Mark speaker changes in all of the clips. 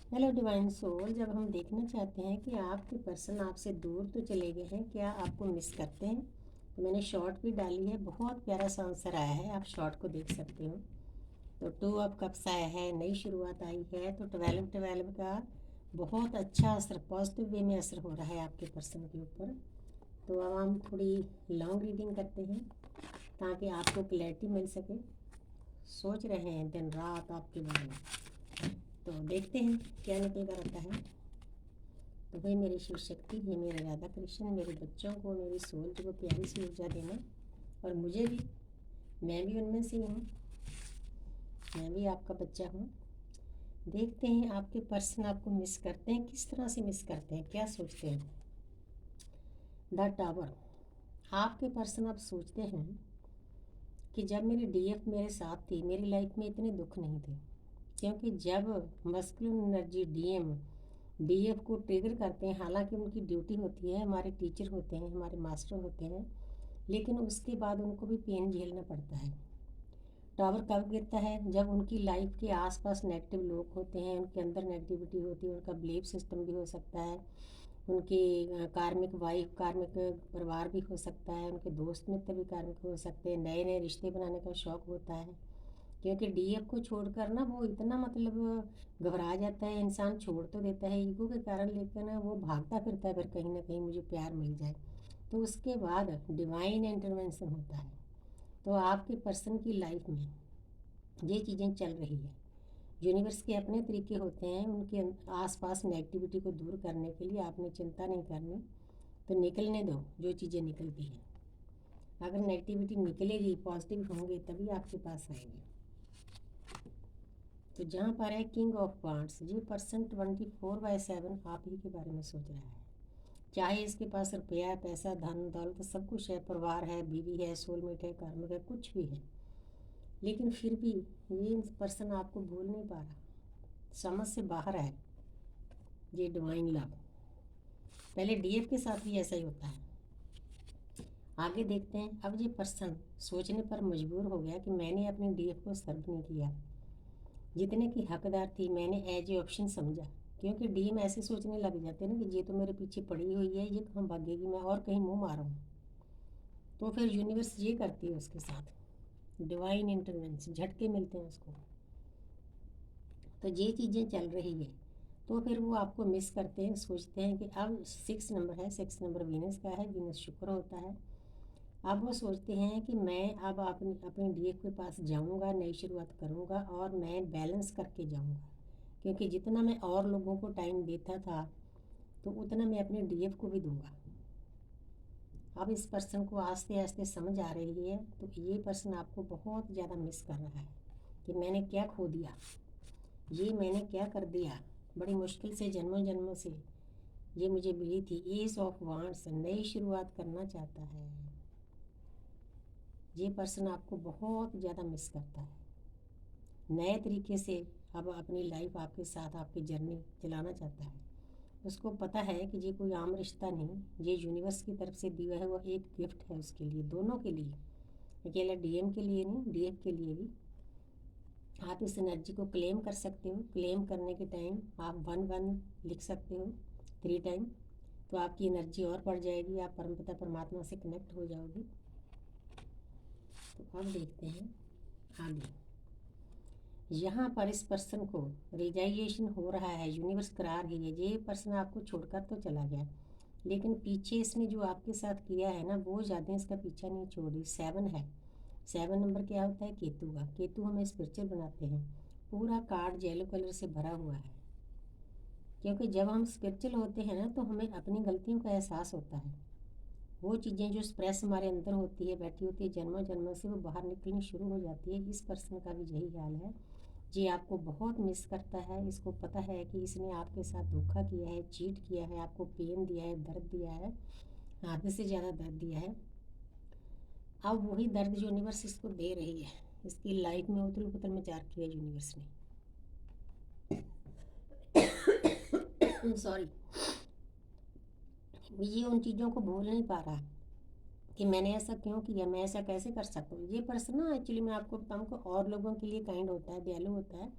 Speaker 1: Hello divine soul, जब हम देखना चाहते हैं कि आपके पर्सन आपसे दूर तो चले गए हैं, क्या आपको मिस करते हैं, तो मैंने शॉर्ट भी डाली है। बहुत प्यारा सा आंसर आया है, आप शॉर्ट को देख सकते हो। तो 2 ऑफ कप्स आया है, नई शुरुआत आई है। तो 12-12 का बहुत अच्छा असर, पॉजिटिव वे में असर हो रहा है आपके पर्सन के ऊपर। तो अब हम थोड़ी लॉन्ग रीडिंग करते हैं ताकि आपको क्लैरिटी मिल सके। सोच रहे हैं दिन रात आपके बारे में, तो देखते हैं क्या निकल कर आता है। तो भाई मेरी शिव शक्ति, हे मेरे राधा कृष्ण, मेरे बच्चों को, मेरी सोल को प्यारी सी ऊर्जा देना, और मुझे भी, मैं भी उनमें से हूँ, मैं भी आपका बच्चा हूँ। देखते हैं आपके पर्सन आपको मिस करते हैं, किस तरह से मिस करते हैं, क्या सोचते हैं। The tower. आपके पर्सन आप सोचते हैं कि जब मेरी डीएफ मेरे साथ थी, मेरी लाइफ में इतने दुख नहीं थे। क्योंकि जब मस्कुलिन एनर्जी डीएम डीएफ को ट्रिगर करते हैं, हालांकि उनकी ड्यूटी होती है, हमारे टीचर होते हैं, हमारे मास्टर होते हैं, लेकिन उसके बाद उनको भी पेन झेलना पड़ता है। टावर कब गिरता है? जब उनकी लाइफ के आसपास नेगेटिव लोग होते हैं, उनके अंदर नेगेटिविटी होती है, उनका बिलीफ सिस्टम भी हो सकता है, उनकी कार्मिक वाइफ, कार्मिक परिवार भी हो सकता है, उनके दोस्त मित्र भी कार्मिक हो सकते हैं, नए नए रिश्ते बनाने का शौक़ होता है। क्योंकि डीएफ को छोड़कर ना वो इतना मतलब घबरा जाता है, इंसान छोड़ तो देता है ईगो के कारण, लेकिन ना वो भागता फिरता है फिर कहीं ना कहीं मुझे प्यार मिल जाए। तो उसके बाद डिवाइन इंटरवेंशन होता है। तो आपके पर्सन की लाइफ में ये चीज़ें चल रही है। यूनिवर्स के अपने तरीके होते हैं, उनके आसपास नेगेटिविटी को दूर करने के लिए आपने चिंता नहीं करनी। तो निकलने दो जो चीज़ें निकलती हैं। अगर नेगेटिविटी निकलेगी, पॉजिटिव होंगे, तभी आपके पास आएंगे। तो जहाँ पर है किंग ऑफ वांड्स, ये पर्सन 24/7 आप ही के बारे में सोच रहा है। चाहे इसके पास रुपया, पैसा, धन दौलत सब कुछ है, परिवार है, बीवी है, सोलमेट है, कार्मिक है, कुछ भी है, लेकिन फिर भी ये पर्सन आपको भूल नहीं पा रहा, समझ से बाहर है। ये डिवाइन लव, पहले डीएफ के साथ भी ऐसा ही होता है। आगे देखते हैं। अब ये पर्सन सोचने पर मजबूर हो गया कि मैंने अपने डीएफ को सर्व नहीं किया, जितने की हकदार थी मैंने एज ए ऑप्शन समझा। क्योंकि डीएम ऐसे सोचने लग जाते हैं ना कि ये तो मेरे पीछे पड़ी हुई है, ये कहाँ भागेगी, मैं और कहीं मुँह मारूँ। तो फिर यूनिवर्स ये करती है उसके साथ, डिवाइन इंटरवेंशन, झटके मिलते हैं उसको। तो ये चीज़ें चल रही है। तो फिर वो आपको मिस करते हैं, सोचते हैं कि अब 6 नंबर है, 6 नंबर वीनस का है, वीनस शुक्र होता है। अब वो सोचते हैं कि मैं अब अपनी अपने डीएफ के पास जाऊंगा, नई शुरुआत करूंगा और मैं बैलेंस करके जाऊंगा। क्योंकि जितना मैं और लोगों को टाइम देता था, तो उतना मैं अपने डीएफ को भी दूंगा। अब इस पर्सन को आस्ते आस्ते समझ आ रही है। तो ये पर्सन आपको बहुत ज़्यादा मिस कर रहा है कि मैंने क्या खो दिया, ये मैंने क्या कर दिया। बड़ी मुश्किल से, जन्मों जन्मों से ये मुझे मिली थी। एस ऑफ वांड्स, नई शुरुआत करना चाहता है। ये पर्सन आपको बहुत ज़्यादा मिस करता है, नए तरीके से अब अपनी लाइफ आपके साथ, आपकी जर्नी चलाना चाहता है। उसको पता है कि ये कोई आम रिश्ता नहीं, ये यूनिवर्स की तरफ से दिया है वो एक गिफ्ट है उसके लिए, दोनों के लिए, अकेला डीएम के लिए नहीं, डीएफ के लिए भी। आप इस एनर्जी को क्लेम कर सकते हो। क्लेम करने के टाइम आप 1-1 लिख सकते हो 3 टाइम, तो आपकी एनर्जी और बढ़ जाएगी, आप परमपिता परमात्मा से कनेक्ट हो जाओगे। तो अब देखते हैं आगे। यहाँ पर इस पर्सन को रियलाइजेशन हो रहा है, यूनिवर्स करा रही है, ये पर्सन आपको छोड़कर तो चला गया, लेकिन पीछे इसने जो आपके साथ किया है ना, वो ज़्यादा इसका पीछा नहीं छोड़ रही। 7 है, 7 नंबर क्या होता है? केतु का। केतु हमें स्पिरिचुअल बनाते हैं। पूरा कार्ड येलो कलर से भरा हुआ है। क्योंकि जब हम स्पिरिचुअल होते हैं ना, तो हमें अपनी गलतियों का एहसास होता है। वो चीज़ें जो स्ट्रेस हमारे अंदर होती है, बैठी होती है जन्मों जन्मों से, वो बाहर निकलनी शुरू हो जाती है। इस पर्सन का भी यही हाल है। ये आपको बहुत मिस करता है। इसको पता है कि इसने आपके साथ धोखा किया है, चीट किया है, आपको पेन दिया है, दर्द दिया है, आधे से ज़्यादा दर्द दिया है। अब वही दर्द यूनिवर्स इसको दे रही है। इसकी लाइफ में उथल पुथल मचा रखी है यूनिवर्स ने। सॉरी। ये उन चीज़ों को भूल नहीं पा रहा कि मैंने ऐसा क्यों किया, मैं ऐसा कैसे कर सकता हूँ। ये पर्सन ना, एक्चुअली मैं आपको बताऊँ, को और लोगों के लिए काइंड होता है, दयालु होता है,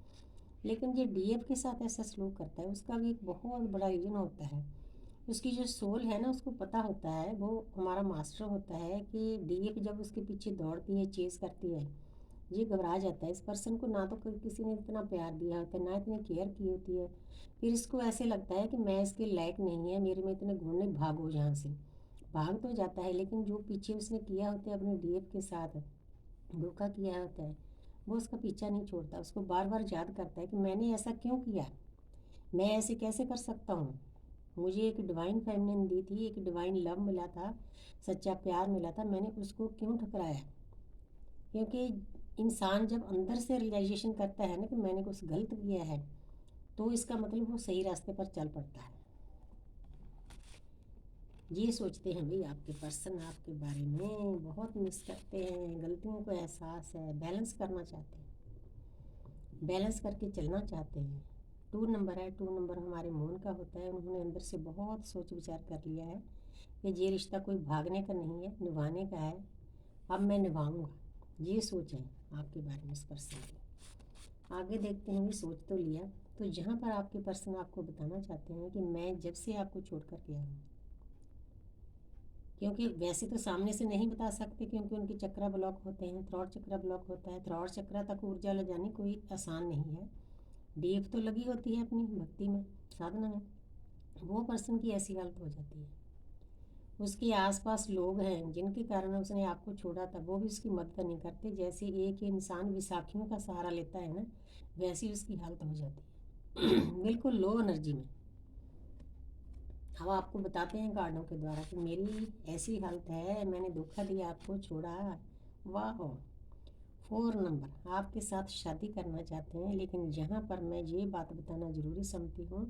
Speaker 1: लेकिन जो डीएफ के साथ ऐसा सलूक करता है उसका भी एक बहुत बड़ा रीज़न होता है। उसकी जो सोल है ना, उसको पता होता है, वो हमारा मास्टर होता है कि डीएफ जब उसके पीछे दौड़ती है, चेज़ करती है, ये घबरा जाता है। इस पर्सन को ना तो किसी ने इतना प्यार दिया होता है, ना इतनी केयर की होती है। फिर इसको ऐसे लगता है कि मैं इसके लायक नहीं है, मेरे में इतने गुण नहीं, भागो यहाँ से। भाग तो जाता है, लेकिन जो पीछे उसने किया होता है अपने डीएफ के साथ, धोखा किया होता है, वो उसका पीछा नहीं छोड़ता। उसको बार बार याद करता है कि मैंने ऐसा क्यों किया, मैं ऐसे कैसे कर सकता हूँ। मुझे एक डिवाइन फेमिनिन दी थी, एक डिवाइन लव मिला था, सच्चा प्यार मिला था, मैंने उसको क्यों ठुकराया। क्योंकि इंसान जब अंदर से रियलाइजेशन करता है ना कि मैंने कुछ गलत किया है, तो इसका मतलब वो सही रास्ते पर चल पड़ता है। ये सोचते हैं भाई आपके पर्सन आपके बारे में बहुत मिस करते हैं, गलतियों को एहसास है, बैलेंस करना चाहते हैं, बैलेंस करके चलना चाहते हैं। 2 नंबर है, 2 नंबर हमारे मून का होता है। उन्होंने अंदर से बहुत सोच विचार कर लिया है कि ये रिश्ता कोई भागने का नहीं है, निभाने का है, अब मैं निभाऊंगा। ये सोच है आपके बारे में इस पर्सन की। आगे देखते हैं, भी सोच तो लिया। तो जहाँ पर आपके पर्सन आपको बताना चाहते हैं कि मैं जब से आपको छोड़ कर गया हूँ, क्योंकि वैसे तो सामने से नहीं बता सकते, क्योंकि उनके चक्रा ब्लॉक होते हैं, थ्रॉट चक्रा ब्लॉक होता है। थ्रॉट चक्रा तक ऊर्जा ले जानी कोई आसान नहीं है। डीप तो लगी होती है अपनी भक्ति में, साधना में। वो पर्सन की ऐसी हालत हो जाती है। उसके आसपास लोग हैं जिनके कारण उसने आपको छोड़ा था, वो भी उसकी मदद नहीं करते। जैसे एक इंसान विसाखियों का सहारा लेता है ना, वैसी उसकी हालत हो जाती है बिल्कुल लो एनर्जी में। अब आपको बताते हैं कार्डों के द्वारा कि मेरी ऐसी हालत है, मैंने धोखा दिया, आपको छोड़ा। वाह। 4 नंबर आपके साथ शादी करना चाहते हैं, लेकिन जहाँ पर मैं ये बात बताना ज़रूरी समझती हूँ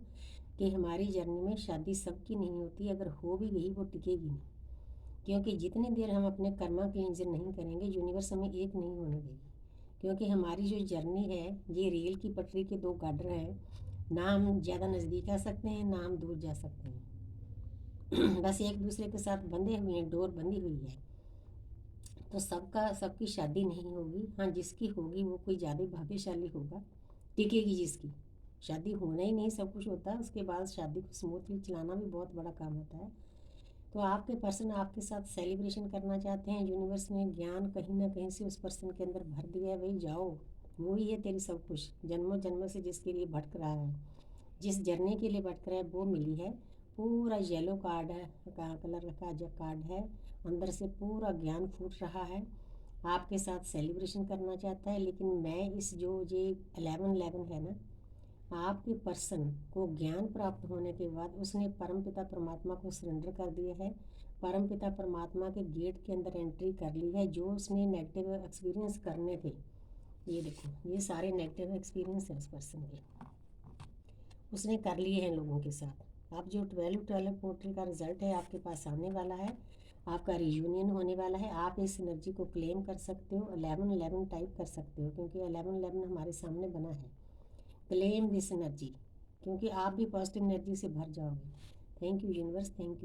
Speaker 1: कि हमारी जर्नी में शादी सबकी नहीं होती, अगर हो भी गई वो टिकेगी नहीं। क्योंकि जितनी देर हम अपने कर्मा क्लींजर नहीं करेंगे, यूनिवर्स हमें एक नहीं होने देगी। क्योंकि हमारी जो जर्नी है, ये रेल की पटरी के 2 गार्डर हैं, ना हम ज़्यादा नज़दीक आ सकते हैं, ना हम दूर जा सकते हैं बस एक दूसरे के साथ बंधे हुए हैं, डोर बंधी हुई है। तो सबकी शादी नहीं होगी। हाँ, जिसकी होगी वो कोई ज़्यादा भाग्यशाली होगा, टिकेगी जिसकी। शादी होना ही नहीं सब कुछ होता है, उसके बाद शादी को स्मूथली चलाना भी बहुत बड़ा काम होता है। तो आपके पर्सन आपके साथ सेलिब्रेशन करना चाहते हैं। यूनिवर्स ने ज्ञान कहीं ना कहीं से उस पर्सन के अंदर भर दिया है, भाई जाओ, वो ही है तेरी सब कुछ। जन्मों जन्मों से जिसके लिए भटक रहा है, जिस जर्नी के लिए भटक रहा है, वो मिली है। पूरा येलो कार्ड है, कलर का जो कार्ड है, अंदर से पूरा ज्ञान फूट रहा है, आपके साथ सेलिब्रेशन करना चाहता है। लेकिन मैं इस जो ये 11-11 है ना, आपके पर्सन को ज्ञान प्राप्त होने के बाद उसने परमपिता परमात्मा को सरेंडर कर दिया है, परमपिता परमात्मा के गेट के अंदर एंट्री कर ली है। जो उसने नेगेटिव एक्सपीरियंस करने थे, ये देखो, ये सारे नेगेटिव एक्सपीरियंस हैं उस पर्सन के, उसने कर लिए हैं लोगों के साथ। अब जो 12-12 पोर्टल का रिजल्ट है आपके पास आने वाला है, आपका रियूनियन होने वाला है। आप इस एनर्जी को क्लेम कर सकते हो, 11-11 टाइप कर सकते हो, क्योंकि 11-11 हमारे सामने बना है। क्लेम दिस एनर्जी, क्योंकि आप भी पॉजिटिव एनर्जी से भर जाओगे। Thank you universe, thank you.